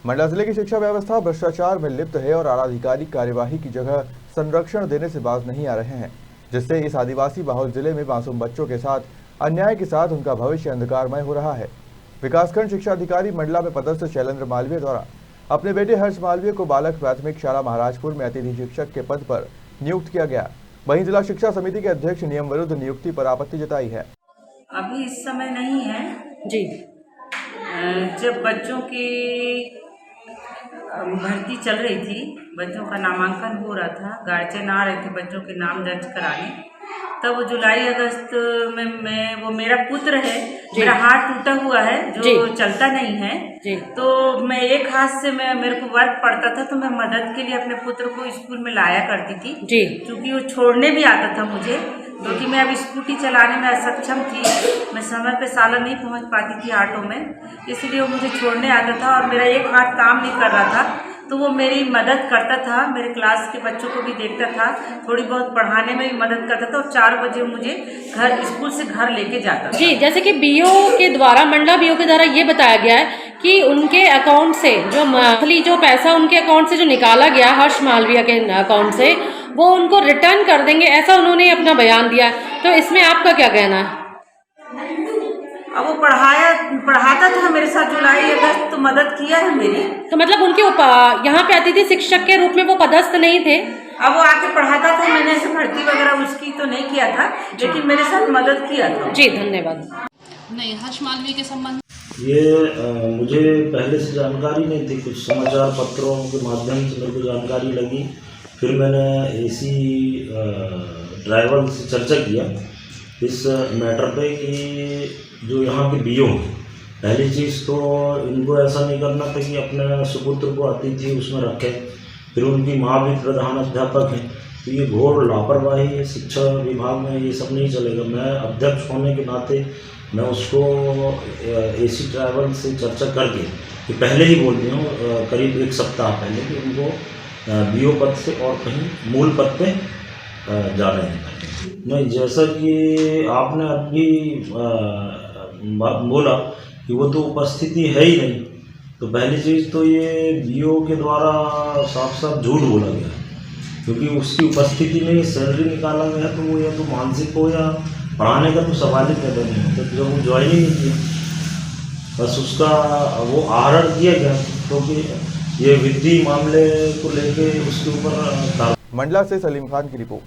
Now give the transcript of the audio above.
मंडला जिले की शिक्षा व्यवस्था भ्रष्टाचार में लिप्त है और आधिकारिक कार्यवाही की जगह संरक्षण देने से बाज नहीं आ रहे हैं, जिससे इस आदिवासी बहुल जिले में मासूम बच्चों के साथ अन्याय के साथ उनका भविष्य अंधकारमय हो रहा है। विकासखंड शिक्षा अधिकारी मंडला में पदस्थ शैलेंद्र मालवीय द्वारा अपने बेटे हर्ष मालवीय को बालक प्राथमिक शाला महाराजपुर में अतिथि शिक्षक के पद पर नियुक्त किया गया। वहीं जिला शिक्षा समिति के अध्यक्ष नियम विरुद्ध नियुक्ति पर आपत्ति जताई है। अभी इस समय नहीं है जी। जब बच्चों की भर्ती चल रही थी, बच्चों का नामांकन हो रहा था, गार्जियन आ रहे थे बच्चों के नाम दर्ज कराने, तब जुलाई अगस्त में वो मेरा पुत्र है, मेरा हाथ टूटा हुआ है जो चलता नहीं है, तो मैं एक हाथ से मेरे को वर्क पड़ता था तो मैं मदद के लिए अपने पुत्र को स्कूल में लाया करती थी, क्योंकि वो छोड़ने भी आता था मुझे, क्योंकि मैं अब स्कूटी चलाने में असक्षम थी, मैं समय पे साला नहीं पहुंच पाती थी ऑटो में, इसलिए वो मुझे छोड़ने आता था और मेरा एक हाथ काम नहीं कर रहा था, तो वो मेरी मदद करता था, मेरे क्लास के बच्चों को भी देखता था, थोड़ी बहुत पढ़ाने में भी मदद करता था और 4 बजे मुझे स्कूल से घर लेके जाता था। जी, जैसे कि बीओ के द्वारा, मंडला बीओ के द्वारा ये बताया गया है कि उनके अकाउंट से जो मंथली जो पैसा उनके अकाउंट से जो निकाला गया हर्ष मालवीय के अकाउंट से, वो उनको रिटर्न कर देंगे, ऐसा उन्होंने अपना बयान दिया। तो इसमें आपका क्या कहना है? अब वो पढ़ाता था मेरे साथ जुलाई अगस्त, तो मदद किया है मेरी। तो मतलब उनके यहाँ पे अतिथि शिक्षक के रूप में वो पदस्थ नहीं थे? अब वो आके पढ़ाता था, मैंने ऐसे भर्ती वगैरह उसकी तो नहीं किया था, लेकिन मेरे साथ मदद किया था। जी, धन्यवाद। नहीं, हर्ष मालवीय के संबंध ये मुझे पहले से जानकारी नहीं थी, कुछ समाचार पत्रों के माध्यम से मेरे को जानकारी लगी, फिर मैंने एसी ड्राइवर से चर्चा किया इस मैटर पे कि जो यहाँ के बीओ हैं, पहली चीज़ तो इनको ऐसा नहीं करना था कि अपने सुपुत्र को अतिथि उसमें रखें, फिर उनकी माँ भी प्रधान अध्यापक हैं, तो ये घोर लापरवाही है। शिक्षा विभाग में ये सब नहीं चलेगा। मैं अध्यक्ष होने के नाते मैं उसको एसी ड्राइवर से चर्चा करके कि पहले ही बोल दिया हूँ, करीब 1 सप्ताह पहले, कि उनको बीओ पद से और कहीं मूल पद पे जाने देना नहीं। जैसा कि आपने अभी बोला कि वो तो उपस्थिति है ही नहीं, तो पहली चीज़ तो ये बीओ के द्वारा साफ साफ झूठ बोला गया, क्योंकि उसकी उपस्थिति में सैलरी निकाला गया, तो वो या तो मानसिक हो या पढ़ाने का तो सवाल ही पैदा नहीं होता। तो जब वो ज्वाइन ही नहीं किया, बस उसका वो आहरण किया गया, क्योंकि ये विधि मामले को लेके उसके ऊपर। मंडला से सलीम खान की रिपोर्ट।